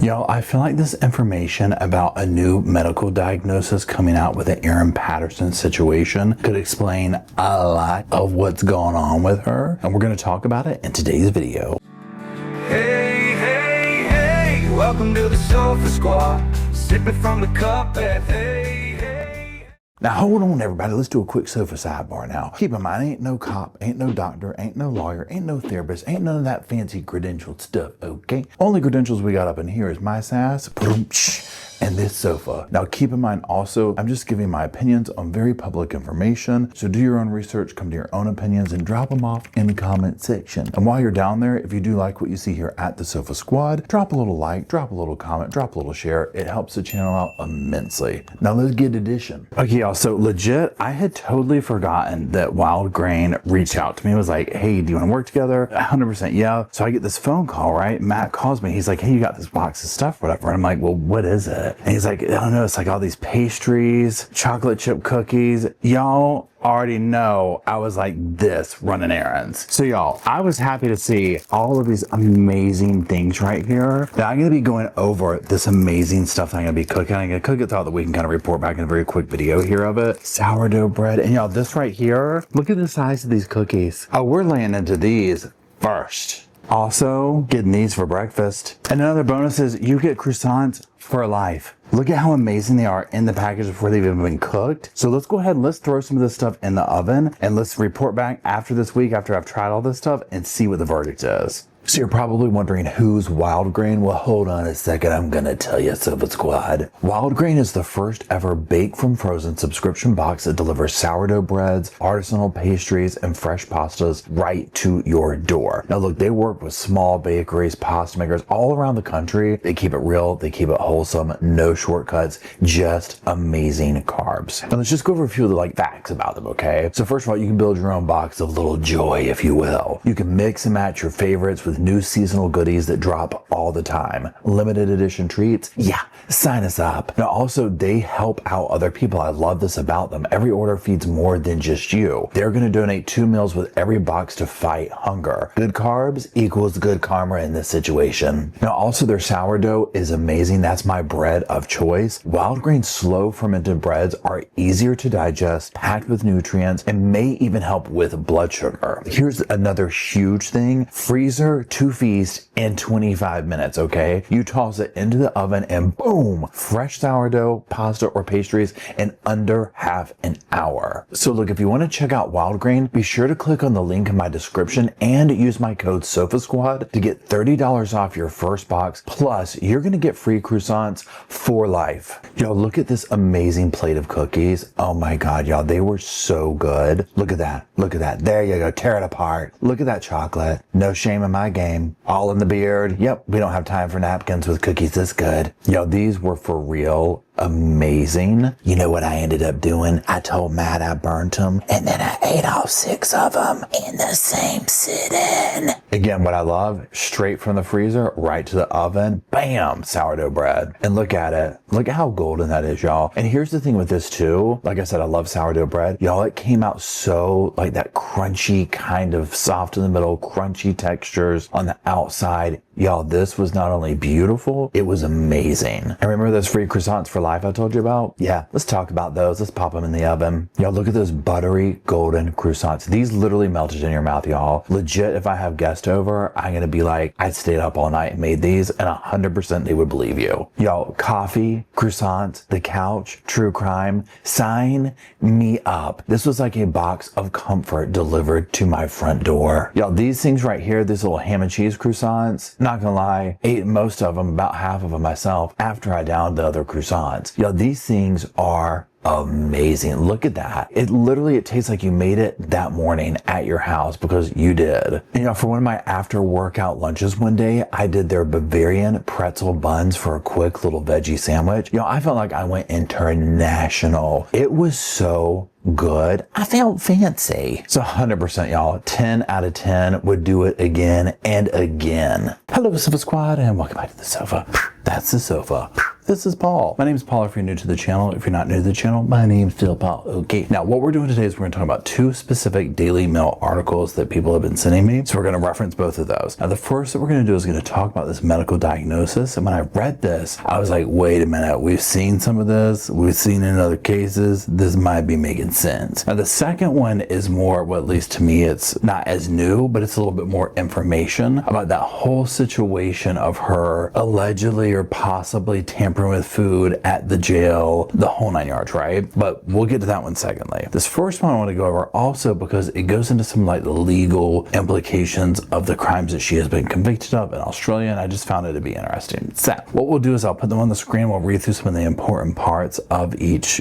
Yo, I feel like this information about a new medical diagnosis coming out with the Erin Patterson situation could explain a lot of what's going on with her, and we're going to talk about it in today's video. Hey, hey, hey, welcome to the Sofa Squad, sipping from the cup at hey. Now hold on everybody, let's do a quick sofa sidebar now. Keep in mind, ain't no cop, ain't no doctor, ain't no lawyer, ain't no therapist, ain't none of that fancy credentialed stuff, okay? Only credentials we got up in here is my sass, and this sofa. Now keep in mind also, I'm just giving my opinions on very public information, so do your own research, come to your own opinions, and drop them off in the comment section. And while you're down there, if you do like what you see here at the Sofa Squad, drop a little like, drop a little comment, drop a little share. It helps the channel out immensely. Now let's get edition. Okay y'all, so legit, I had totally forgotten that Wild Grain reached out to me and was like, hey, do you want to work together? 100% yeah. So I get this phone call, right? Matt calls me, he's like, hey, you got this box of stuff, whatever. And I'm like, well, what is it? And he's like, I don't know, it's like all these pastries, chocolate chip cookies. Y'all already know I was like this running errands. So y'all, I was happy to see all of these amazing things right here. Now I'm gonna be going over this amazing stuff that I'm gonna be cooking. I'm gonna cook it throughout the week and kind of report back in a very quick video here of it. Sourdough bread, and y'all, this right here, look at the size of these cookies. Oh, we're laying into these first. Also, getting these for breakfast. And another bonus is you get croissants for life. Look at how amazing they are in the package before they've even been cooked. So let's go ahead and let's throw some of this stuff in the oven and let's report back after this week, after I've tried all this stuff, and see what the verdict is. So you're probably wondering who's Wild Grain? Well, hold on a second, I'm gonna tell you, Sofa Squad. Wild Grain is the first ever bake from frozen subscription box that delivers sourdough breads, artisanal pastries, and fresh pastas right to your door. Now look, they work with small bakeries, pasta makers all around the country. They keep it real, they keep it wholesome, no shortcuts, just amazing carbs. Now let's just go over a few of the facts about them, okay? So first of all, you can build your own box of little joy, if you will. You can mix and match your favorites with new seasonal goodies that drop all the time. Limited edition treats, yeah, sign us up. Now also, they help out other people. I love this about them. Every order feeds more than just you. They're gonna donate 2 meals with every box to fight hunger. Good carbs equals good karma in this situation. Now also, their sourdough is amazing. That's my bread of choice. Wild Grain slow fermented breads are easier to digest, packed with nutrients, and may even help with blood sugar. Here's another huge thing. Freezer to feast in 25 minutes, okay? You toss it into the oven and boom, fresh sourdough, pasta, or pastries in under half an hour. So look, if you want to check out Wild Grain, be sure to click on the link in my description and use my code Sofa Squad to get $30 off your first box. Plus, you're gonna get free croissants for life. Yo, look at this amazing plate of cookies. Oh my God, y'all, they were so good. Look at that, look at that. There you go, tear it apart. Look at that chocolate. No shame in my game. All in the beard. Yep, we don't have time for napkins with cookies this good. Yo, these were for real amazing. You know what I ended up doing? I told Matt I burnt them, and then I ate all 6 of them in the same sitting. Again, what I love, straight from the freezer, right to the oven, bam, sourdough bread. And look at it. Look at how golden that is, y'all. And here's the thing with this too. Like I said, I love sourdough bread. Y'all, it came out so like that crunchy, kind of soft in the middle, crunchy textures on the outside. Y'all, this was not only beautiful, it was amazing. And remember those free croissants for life I told you about? Yeah, let's talk about those. Let's pop them in the oven. Y'all, look at those buttery golden croissants. These literally melted in your mouth, y'all. Legit, if I have guests over, I'm gonna be like, I stayed up all night and made these, and 100% they would believe you. Y'all, coffee, croissants, the couch, true crime, sign me up. This was like a box of comfort delivered to my front door. Y'all, these things right here, these little ham and cheese croissants, not gonna lie, ate most of them, about half of them myself, after I downed the other croissants. Yo, these things are amazing. Look at that. It tastes like you made it that morning at your house because you did. You know, for one of my after workout lunches one day, I did their Bavarian pretzel buns for a quick little veggie sandwich. You know, I felt like I went international. It was so good. I felt fancy. So 100% y'all, 10 out of 10 would do it again and again. Hello, Sofa Squad, and welcome back to the sofa. That's the sofa. this is Paul. My name is Paul if you're new to the channel. If you're not new to the channel, my name's still Paul. Okay. Now, what we're doing today is we're going to talk about two specific Daily Mail articles that people have been sending me. So we're going to reference both of those. Now, the first that we're going to do is going to talk about this medical diagnosis. And when I read this, I was like, wait a minute. We've seen some of this. We've seen it in other cases. This might be making sense. Now, the second one is more, well, at least to me, it's not as new, but it's a little bit more information about that whole situation of her allegedly or possibly tampering with food at the jail, the whole 9 yards, right? But we'll get to that one secondly. This first one I want to go over also because it goes into some like the legal implications of the crimes that she has been convicted of in Australia, and I just found it to be interesting. So what we'll do is I'll put them on the screen. We'll read through some of the important parts of each,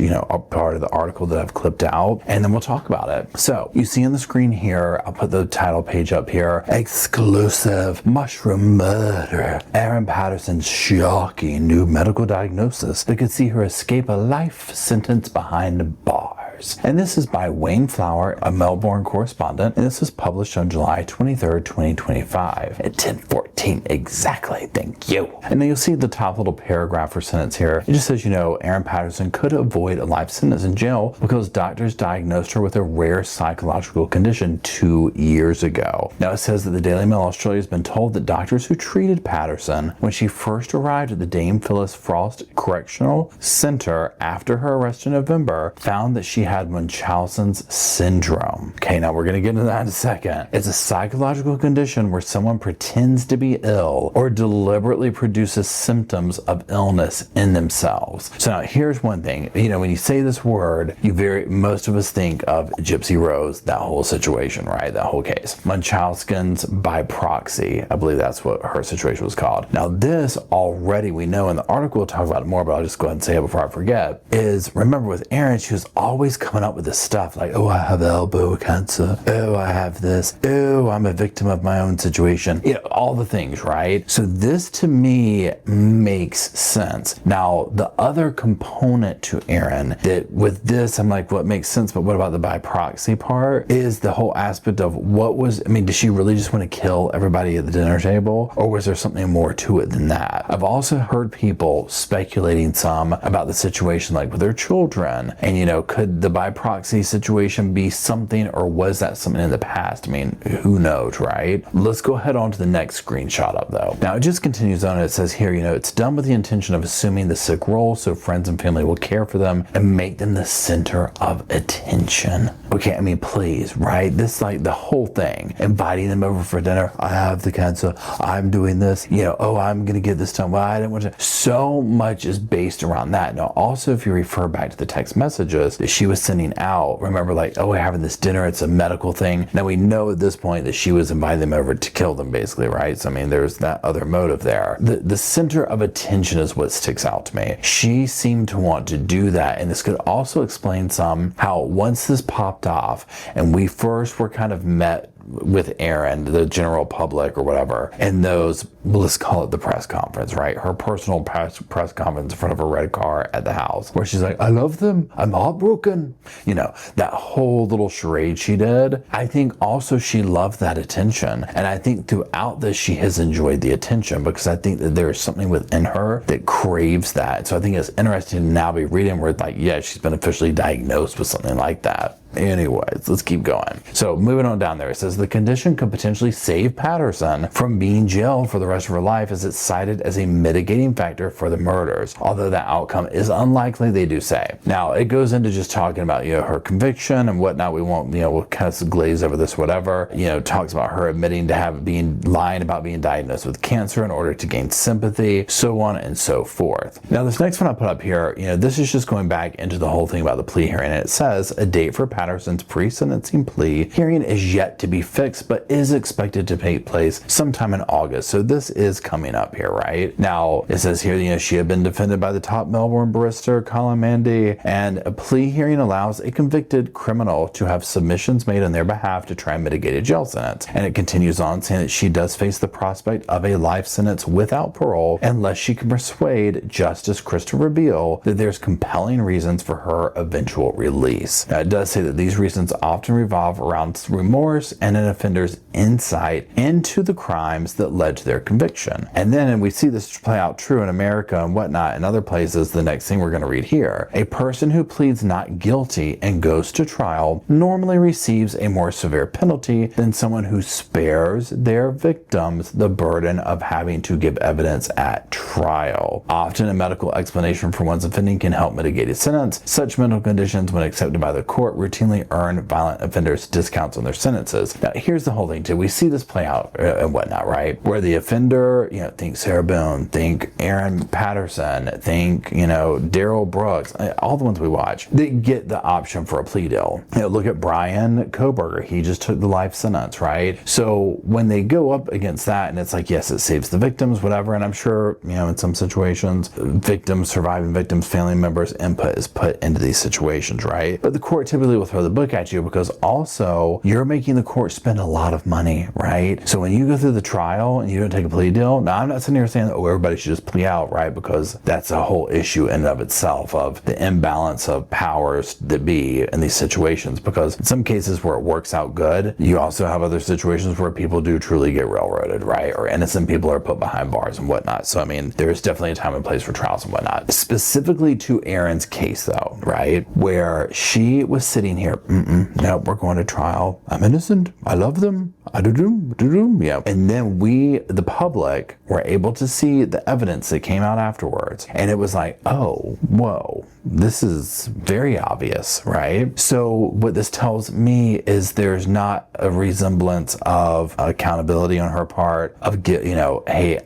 part of the article that I've clipped out, and then we'll talk about it. So you see on the screen here, I'll put the title page up here. Exclusive mushroom murder. Erin Patterson's shocking new medical diagnosis that could see her escape a life sentence behind bars. And this is by Wayne Flower, a Melbourne correspondent, and this was published on July 23rd, 2025 at 10:14 exactly. Thank you. And then you'll see the top little paragraph or sentence here. It just says, Erin Patterson could avoid a life sentence in jail because doctors diagnosed her with a rare psychological condition 2 years ago. Now it says that the Daily Mail Australia has been told that doctors who treated Patterson when she first arrived at the Dame Phyllis Frost Correctional Center after her arrest in November found that she had Munchausen's syndrome. Okay, now we're going to get into that in a second. It's a psychological condition where someone pretends to be ill or deliberately produces symptoms of illness in themselves. So now here's one thing. When you say this word, most of us think of Gypsy Rose, that whole situation, right? That whole case. Munchausen's by proxy. I believe that's what her situation was called. Now this already we know in the article, we'll talk about it more, but I'll just go ahead and say it before I forget, is remember with Erin, she was always coming up with this stuff like, oh, I have elbow cancer. Oh, I have this. Oh, I'm a victim of my own situation. All the things, right? So this to me makes sense. Now, the other component to Erin that with this, I'm like, what makes sense, but what about the by proxy part is the whole aspect of did she really just want to kill everybody at the dinner table? Or was there something more to it than that? I've also heard people speculating some about the situation like with their children and, could the by proxy situation be something, or was that something in the past? Who knows, right? Let's go ahead on to the next screenshot up though. Now it just continues on. It says here, it's done with the intention of assuming the sick role so friends and family will care for them and make them the center of attention. Okay, please, right? This like the whole thing, inviting them over for dinner. I have the cancer. I'm doing this. I'm going to get this done. Well, I didn't want to. So much is based around that. Now, also, if you refer back to the text messages that she was sending out, remember we're having this dinner. It's a medical thing. Now we know at this point that she was inviting them over to kill them basically, right? So, there's that other motive there. The center of attention is what sticks out to me. She seemed to want to do that. And this could also explain how once this popped off and we first were kind of met with Erin, the general public or whatever, and those, let's call it the press conference, right? Her personal press conference in front of a red car at the house where she's like, I love them. I'm heartbroken. That whole little charade she did. I think also she loved that attention. And I think throughout this, she has enjoyed the attention because I think that there's something within her that craves that. So I think it's interesting to now be reading where it's like, yeah, she's been officially diagnosed with something like that. Anyways, let's keep going. So moving on down there, it says the condition could potentially save Patterson from being jailed for the rest of her life as it's cited as a mitigating factor for the murders. Although that outcome is unlikely, they do say. Now, it goes into just talking about, her conviction and whatnot. We won't, we'll kind of glaze over this, whatever. Talks about her admitting to lying about being diagnosed with cancer in order to gain sympathy, so on and so forth. Now, this next one I put up here, this is just going back into the whole thing about the plea hearing. And it says a date for Patterson's pre-sentencing plea hearing is yet to be fixed, but is expected to take place sometime in August. So this is coming up here, right? Now, it says here, she had been defended by the top Melbourne barrister, Colin Mandy, and a plea hearing allows a convicted criminal to have submissions made on their behalf to try and mitigate a jail sentence. And it continues on saying that she does face the prospect of a life sentence without parole unless she can persuade Justice Christopher Beale that there's compelling reasons for her eventual release. Now, it does say that these reasons often revolve around remorse and an offender's insight into the crimes that led to their conviction. And then we see this play out true in America and whatnot and other places. The next thing we're going to read here. A person who pleads not guilty and goes to trial normally receives a more severe penalty than someone who spares their victims the burden of having to give evidence at trial. Often a medical explanation for one's offending can help mitigate a sentence. Such mental conditions, when accepted by the court, routinely earn violent offenders discounts on their sentences. Now, here's the whole thing too. We see this play out and whatnot, right? Where the offender, think Sarah Boone, think Erin Patterson, think, Daryl Brooks, all the ones we watch, they get the option for a plea deal. Look at Brian Koberger. He just took the life sentence, right? So when they go up against that, and it's like, yes, it saves the victims, whatever, and I'm sure, in some situations, victims, surviving victims, family members' input is put into these situations, right? But the court typically will throw the book at you because also you're making the court spend a lot of money, right? So when you go through the trial and you don't take a plea deal, now I'm not sitting here saying, everybody should just plea out, right? Because that's a whole issue in and of itself of the imbalance of powers that be in these situations, because in some cases where it works out good, you also have other situations where people do truly get railroaded, right? Or innocent people are put behind bars and whatnot. So, there's definitely a time and place for trials and whatnot. Specifically to Erin's case though, right? Where she was sitting here, no, we're going to trial. I'm innocent. I love them. Yeah. And then we, the public, were able to see the evidence that came out afterwards. And it was like, oh, whoa, this is very obvious, right? So what this tells me is there's not a resemblance of accountability on her part, of, hey,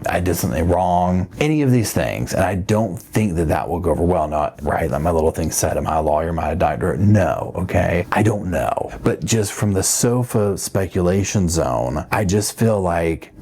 I did something wrong, any of these things. And I don't think that will go over well. Not, right, like my little thing said, am I a lawyer, am I a doctor? No, okay? I don't know. But just from the sofa speculation zone, I just feel like,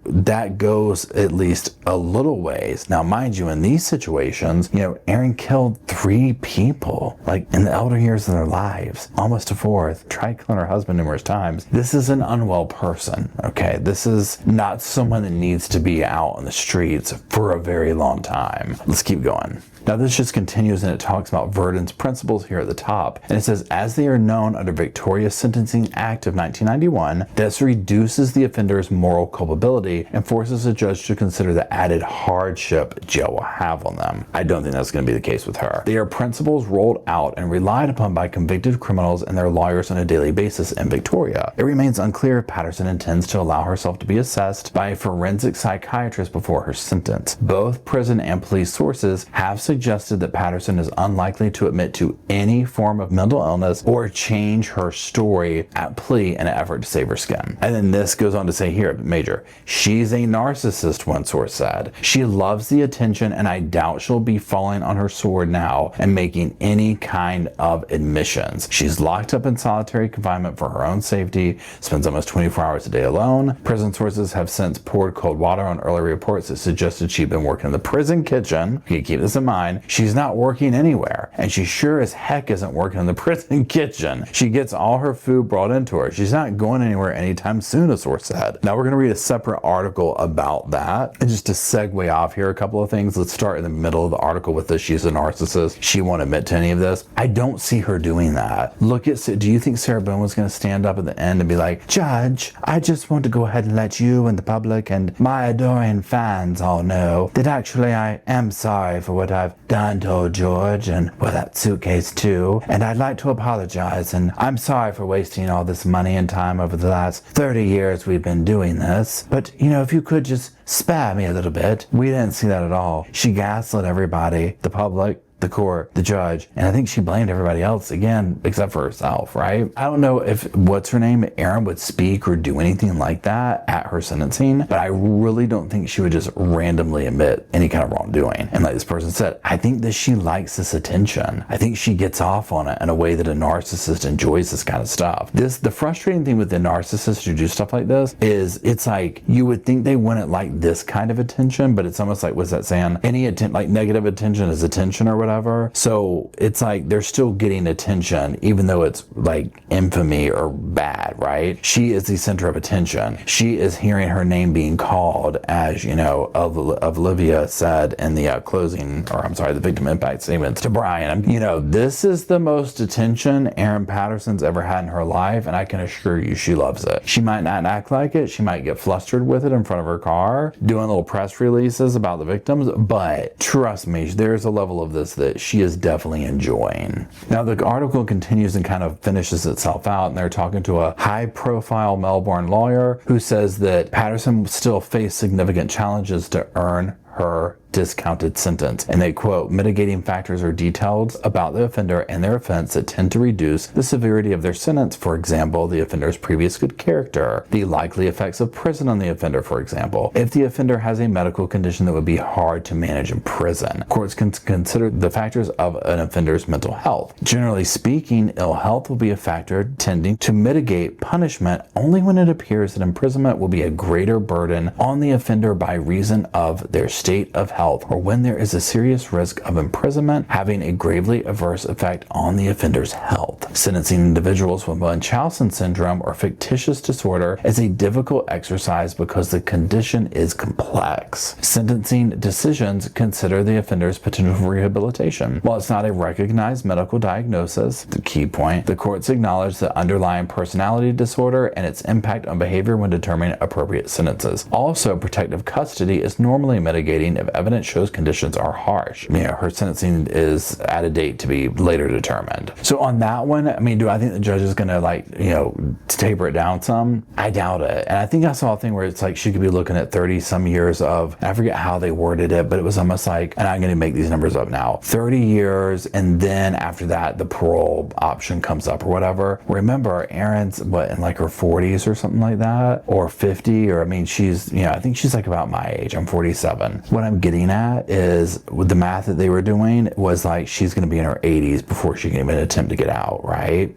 that goes at least a little ways. Now, mind you, in these situations, Erin killed 3 people, like in the elder years of their lives, almost a 4th, tried killing her husband numerous times. This is an unwell person, okay? This is not someone that needs to be out on the streets for a very long time. Let's keep going. Now this just continues and it talks about Verdon's principles here at the top. And it says, as they are known under Victoria's Sentencing Act of 1991, this reduces the offender's moral culpability and forces a judge to consider the added hardship jail will have on them. I don't think that's going to be the case with her. They are principles rolled out and relied upon by convicted criminals and their lawyers on a daily basis in Victoria. It remains unclear if Patterson intends to allow herself to be assessed by a forensic psychiatrist before her sentence. Both prison and police sources have suggested that Patterson is unlikely to admit to any form of mental illness or change her story at plea in an effort to save her skin. And then this goes on to say here, Major, she's a narcissist, one source said. She loves the attention and I doubt she'll be falling on her sword now and making any kind of admissions. She's locked up in solitary confinement for her own safety, spends almost 24 hours a day alone. Prison sources have since poured cold water on early reports that suggested she'd been working in the prison kitchen. You keep this in mind. She's not working anywhere, and she sure as heck isn't working in the prison kitchen. She gets all her food brought into her. She's not going anywhere anytime soon, a source said. Now we're going to read a separate article about that. And just to segue off here, a couple of things. Let's start in the middle of the article with this. She's a narcissist. She won't admit to any of this. I don't see her doing that. Look at, do you think Sarah Boone was going to stand up at the end and be like, Judge, I just want to go ahead and let you and the public and my adoring fans all know that actually I am sorry for what I've done to old George and, well, that suitcase too. And I'd like to apologize, and I'm sorry for wasting all this money and time over the last 30 years we've been doing this. But, if you could just spare me a little bit. We didn't see that at all. She gaslit everybody, the public, the court, the judge, and I think she blamed everybody else again except for herself, right? I don't know if, what's her name, Erin would speak or do anything like that at her sentencing, but I really don't think she would just randomly admit any kind of wrongdoing. And like this person said, I think that she likes this attention. I think she gets off on it in a way that a narcissist enjoys this kind of stuff. The frustrating thing with the narcissists who do stuff like this is it's like you would think they wouldn't like this kind of attention, but it's almost like, what's that saying? Any like negative attention is attention or whatever. whatever. So it's like they're still getting attention, even though it's like infamy or bad, right? She is the center of attention. She is hearing her name being called, as you know, Olivia said in the the victim impact statements to Brian. You know, this is the most attention Erin Patterson's ever had in her life, and I can assure you she loves it. She might not act like it. She might get flustered with it in front of her car, doing little press releases about the victims, but trust me, there's a level of this that she is definitely enjoying. Now, the article continues and kind of finishes itself out, and they're talking to a high-profile Melbourne lawyer who says that Patterson still faced significant challenges to earn her discounted sentence. And they quote, mitigating factors are detailed about the offender and their offense that tend to reduce the severity of their sentence. For example, the offender's previous good character, the likely effects of prison on the offender, for example. If the offender has a medical condition that would be hard to manage in prison, courts can consider the factors of an offender's mental health. Generally speaking, ill health will be a factor tending to mitigate punishment only when it appears that imprisonment will be a greater burden on the offender by reason of their state of health, or when there is a serious risk of imprisonment having a gravely adverse effect on the offender's health. Sentencing individuals with Munchausen syndrome or fictitious disorder is a difficult exercise because the condition is complex. Sentencing decisions consider the offender's potential for rehabilitation. While it's not a recognized medical diagnosis, the key point, the courts acknowledge the underlying personality disorder and its impact on behavior when determining appropriate sentences. Also, protective custody is normally mitigating if evidence shows conditions are harsh. You know, her sentencing is at a date to be later determined. So on that one, I mean, do I think the judge is gonna, like, you know, taper it down some? I doubt it. And I think I saw a thing where it's like she could be looking at 30 some years of, I forget how they worded it, but it was almost like, and I'm gonna make these numbers up now, 30 years, and then after that the parole option comes up or whatever. Remember, Erin's what, in like her 40s or something like that, or 50, or I mean, she's, you know, I think she's like about my age. I'm 47. What I'm getting at is, with the math that they were doing, was like she's going to be in her 80s before she can even attempt to get out, right?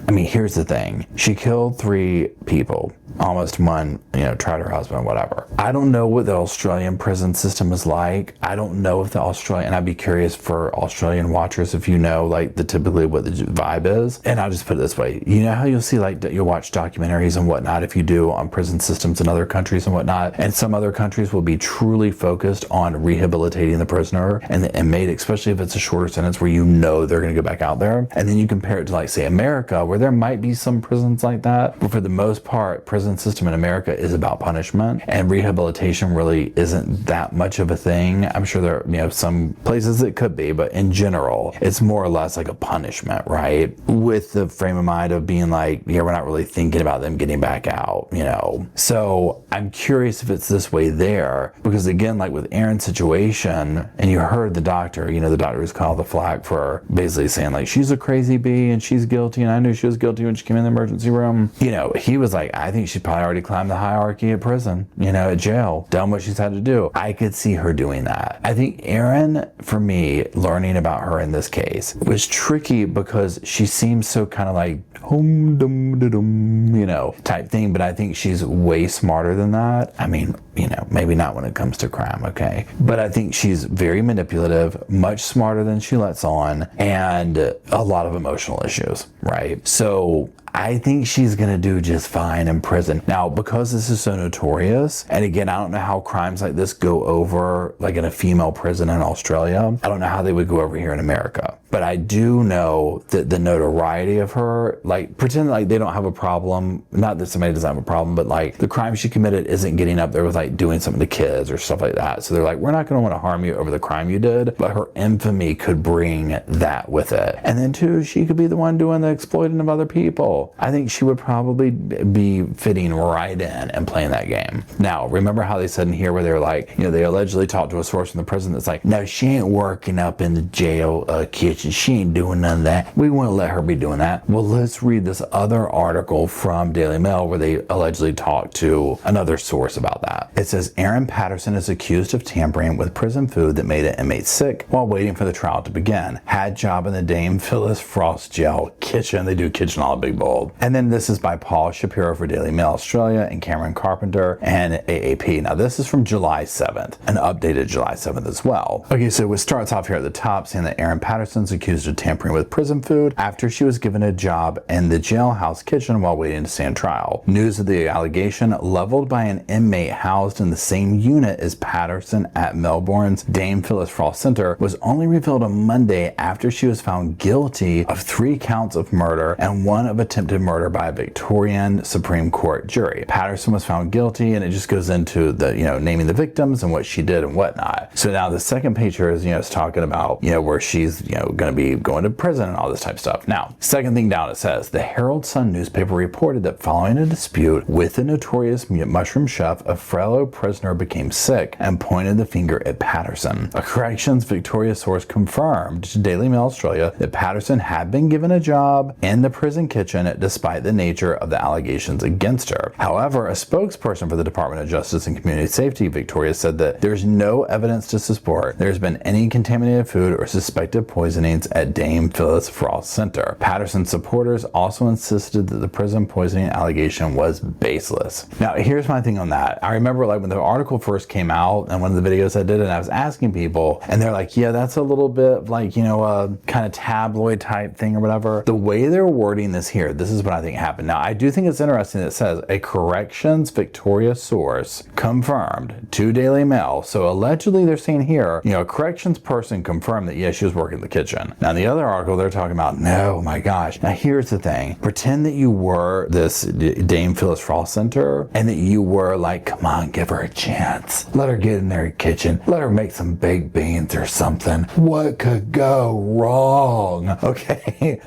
I mean, here's the thing. She killed 3 people, almost one, you know, tried her husband, whatever. I don't know what the Australian prison system is like. I don't know if the Australian, and I'd be curious for Australian watchers if you know, like, typically what the vibe is. And I'll just put it this way. You know how you'll see, like, you'll watch documentaries and whatnot, if you do, on prison systems in other countries and whatnot, and some other countries will be truly focused on rehabilitating the prisoner and the inmate, especially if it's a shorter sentence where you know they're going to go back out there. And then you compare it to, like, say, America, where there might be some prisons like that, but for the most part, prison system in America is about punishment, and rehabilitation really isn't that much of a thing. I'm sure there are, you know, some places it could be, but in general, it's more or less like a punishment, right? With the frame of mind of being like, yeah, we're not really thinking about them getting back out, you know? So I'm curious if it's this way there, because again, like with Erin's situation, and you heard the doctor, you know, the doctor was called the flag for basically saying like, she's a crazy bee and she's guilty, and I knew she was guilty when she came in the emergency room. You know, he was like, I think she probably already climbed the hierarchy at prison, you know, at jail, done what she's had to do. I could see her doing that. I think Erin, for me, learning about her in this case was tricky because she seems so kind of like you know, type thing, but I think she's way smarter than that. I mean, you know, maybe not when it comes to crime, okay? But I think she's very manipulative, much smarter than she lets on, and a lot of emotional issues, right? So I think she's gonna do just fine in prison. Now, because this is so notorious, and again, I don't know how crimes like this go over, like in a female prison in Australia. I don't know how they would go over here in America. But I do know that the notoriety of her, like, pretend like they don't have a problem, not that somebody doesn't have a problem, but like the crime she committed isn't getting up there with like doing something to kids or stuff like that. So they're like, we're not gonna wanna harm you over the crime you did, but her infamy could bring that with it. And then too, she could be the one doing the exploiting of other people. I think she would probably be fitting right in and playing that game. Now, remember how they said in here where they were like, you know, they allegedly talked to a source from the prison that's like, no, she ain't working up in the jail kitchen. She ain't doing none of that. We won't let her be doing that. Well, let's read this other article from Daily Mail where they allegedly talked to another source about that. It says, Erin Patterson is accused of tampering with prison food that made an inmate sick while waiting for the trial to begin. Had job in the Dame Phyllis Frost Jail kitchen. They do kitchen all a big bowl. revealed. And then this is by Paul Shapiro for Daily Mail Australia and Cameron Carpenter and AAP. Now this is from July 7th, an updated July 7th as well. Okay, so it starts off here at the top saying that Erin Patterson's accused of tampering with prison food after she was given a job in the jailhouse kitchen while waiting to stand trial. News of the allegation leveled by an inmate housed in the same unit as Patterson at Melbourne's Dame Phyllis Frost Center was only revealed on Monday after she was found guilty of 3 counts of murder and 1 of attempted murder by a Victorian Supreme Court jury. Patterson was found guilty, and it just goes into the, naming the victims and what she did and whatnot. So now the second page here is, it's talking about, where she's, going to be going to prison and all this type of stuff. Now, second thing down, it says, the Herald Sun newspaper reported that following a dispute with the notorious mushroom chef, a fellow prisoner became sick and pointed the finger at Patterson. A corrections Victoria source confirmed to Daily Mail Australia that Patterson had been given a job in the prison kitchen despite the nature of the allegations against her. However, a spokesperson for the Department of Justice and Community Safety Victoria said that there's no evidence to support there's been any contaminated food or suspected poisonings at Dame Phyllis Frost Center. Patterson's supporters also insisted that the prison poisoning allegation was baseless. Now, here's my thing on that. I remember when the article first came out and one of the videos I did, and I was asking people, and they're like, yeah, that's a little bit like, a kind of tabloid type thing or whatever. The way they're wording this here, this is what I think happened. Now, I do think it's interesting that it says a corrections Victoria source confirmed to Daily Mail. So allegedly they're saying here, a corrections person confirmed that, she was working in the kitchen. Now, in the other article, they're talking about, no, my gosh. Now, here's the thing. Pretend that you were this Dame Phyllis Frost Center and that you were like, come on, give her a chance. Let her get in their kitchen. Let her make some baked beans or something. What could go wrong? Okay.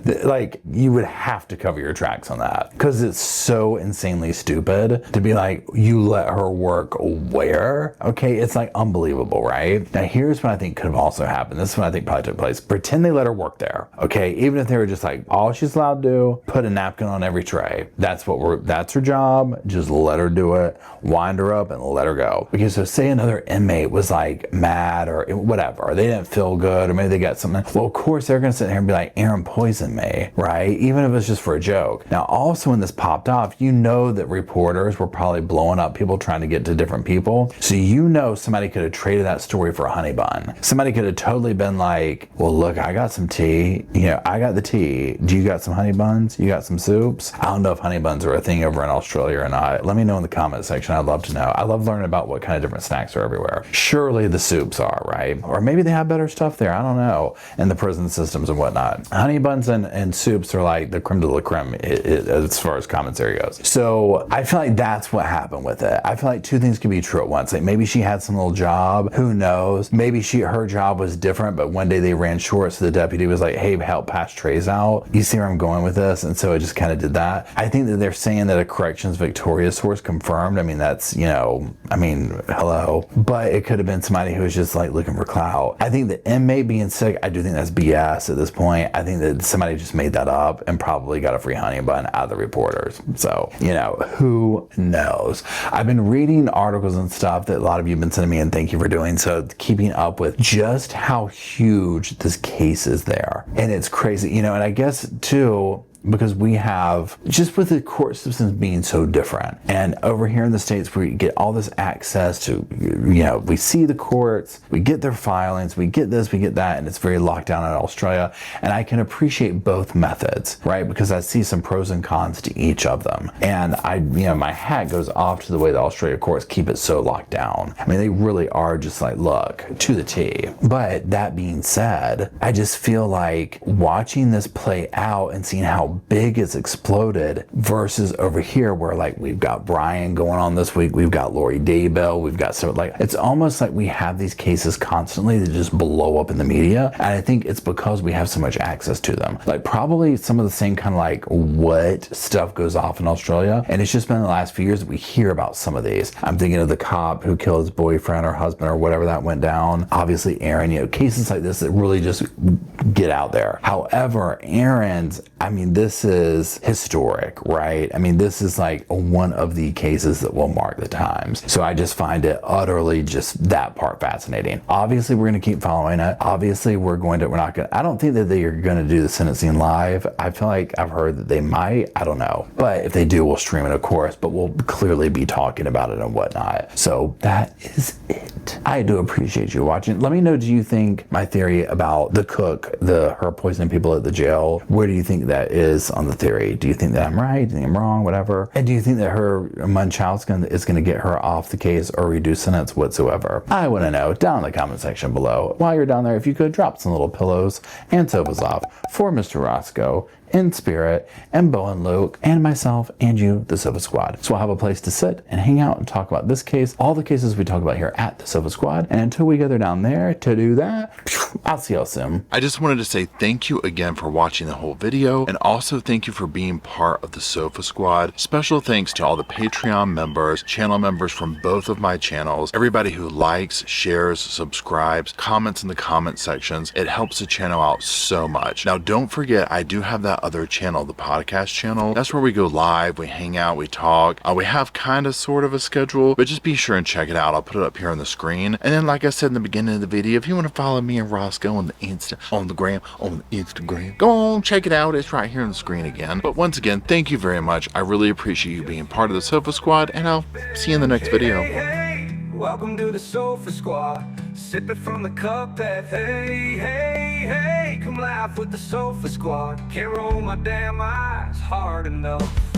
You would have to cover your tracks on that because it's so insanely stupid to be like, you let her work where? Okay. It's unbelievable, right? Now, here's what I think could have also happened. This is what I think probably took place. Pretend they let her work there. Okay. Even if they were just all she's allowed to do, put a napkin on every tray. That's her job. Just let her do it. Wind her up and let her go. Okay. So say another inmate was mad or whatever, or they didn't feel good, or maybe they got something. Well, of course they're going to sit here and be like, Erin poisoned me, right? Even if it's just for a joke. Now, also when this popped off, that reporters were probably blowing up people trying to get to different people. So somebody could have traded that story for a honey bun. Somebody could have totally been like, well, look, I got some tea. I got the tea. Do you got some honey buns? You got some soups? I don't know if honey buns are a thing over in Australia or not. Let me know in the comment section. I'd love to know. I love learning about what kind of different snacks are everywhere. Surely the soups are, right? Or maybe they have better stuff there. I don't know. In the prison systems and whatnot. Honey buns and soups are like the creme de la creme as far as commentary goes. So I feel like that's what happened with it. I feel like two things could be true at once. Maybe she had some little job. Who knows? Maybe her job was different, but one day they ran short, so the deputy was like, hey, help pass trays out. You see where I'm going with this? And so it just kind of did that. I think that they're saying that a corrections Victoria source confirmed. That's, hello. But it could have been somebody who was just looking for clout. I think the inmate being sick, I do think that's BS at this point. I think that somebody just made that up and probably got a free honey bun out of the reporters. So, who knows? I've been reading articles and stuff that a lot of you have been sending me, and thank you for doing so, keeping up with just how huge this case is there. And it's crazy, and I guess too, because we have, just with the court systems being so different, and over here in the States we get all this access to, we see the courts, we get their filings, we get this, we get that, and it's very locked down in Australia, and I can appreciate both methods, right? Because I see some pros and cons to each of them, and my hat goes off to the way the Australia courts keep it so locked down. They really are just look, to the T. But that being said, I just feel like watching this play out and seeing how big it's exploded versus over here where we've got Brian going on this week, we've got Lori Daybell, we've got it's almost like we have these cases constantly that just blow up in the media, and I think it's because we have so much access to them. Probably some of the same kind of what stuff goes off in Australia, and it's just been the last few years that we hear about some of these. I'm thinking of the cop who killed his boyfriend or husband or whatever that went down. Obviously Erin, cases like this that really just get out there. However, Erin's I mean, this is historic, right? I mean, this is like one of the cases that will mark the times. So I just find it utterly just that part fascinating. Obviously, we're going to keep following it. Obviously, we're not going to, I don't think that they are going to do the sentencing live. I feel like I've heard that they might, I don't know. But if they do, we'll stream it, of course, but we'll clearly be talking about it and whatnot. So that is it. I do appreciate you watching. Let me know, do you think my theory about the cook, her poisoning people at the jail, where do you think that is on the theory? Do you think that I'm right? Do you think I'm wrong? Whatever. And do you think that her Munchausen is going to get her off the case or reduce sentence whatsoever? I want to know down in the comment section below. While you're down there, if you could drop some little pillows and sofas off for Mr. Roscoe, in spirit, and Bo and Luke, and myself, and you, the Sofa Squad. So we'll have a place to sit and hang out and talk about this case, all the cases we talk about here at the Sofa Squad. And until we gather down there to do that, I'll see y'all soon. I just wanted to say thank you again for watching the whole video, and also thank you for being part of the Sofa Squad. Special thanks to all the Patreon members, channel members from both of my channels, everybody who likes, shares, subscribes, comments in the comment sections. It helps the channel out so much. Now, don't forget, I do have that other channel, the podcast channel. That's where we go live, we hang out, we talk. We have kind of sort of a schedule, but just be sure and check it out. I'll put it up here on the screen. And then, like I said in the beginning of the video, if you want to follow me and Roscoe on the Instagram, go on, check it out. It's right here on the screen again. But once again, thank you very much. I really appreciate you being part of the Sofa Squad, and I'll see you in the next video. Welcome to the Sofa Squad, sipping from the cup that hey, come laugh with the Sofa Squad. Can't roll my damn eyes hard enough.